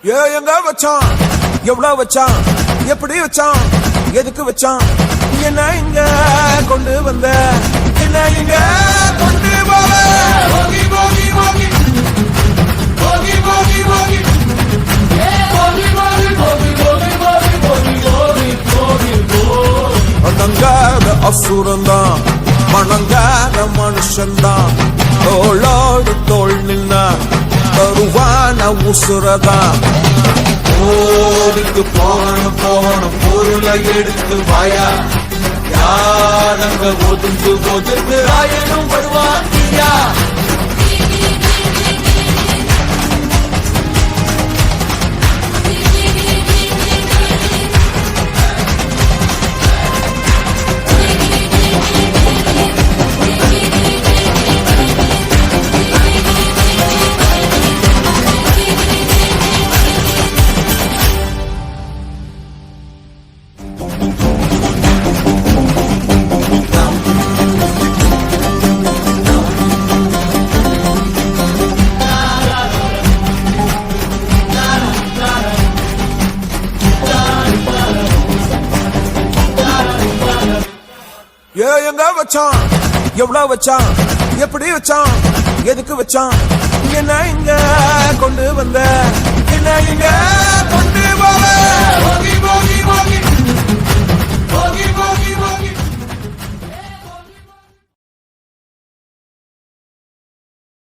எங்க வச்சான், எவ்வளவு வச்சான், எப்படி வச்சான், எதுக்கு வச்சான், என்ன இங்க கொண்டு வந்த, என்ன இங்க கொண்டு போவ, போகி போகி போகி போகி போகி போகி அடங்காத அசுரந்தான், மணங்காத மனுஷன்தான், தோளோடு தோள் நின்னா தருவான உசுரதான். போருக்கு போகணும் போகணும் பொருளை எடுத்து வாயா, யாரங்க ஒதுங்கு ஒதுங்கு ஆயனும் வருவாங்கியா. எங்க வச்சான், எவ்வளவு வச்சான், எப்படி வச்சான், எதுக்கு வச்சான், என்ன இங்க கொண்டு வந்த, என்ன இங்க கொண்டு போவ, போகி போகி போகி போகி போகி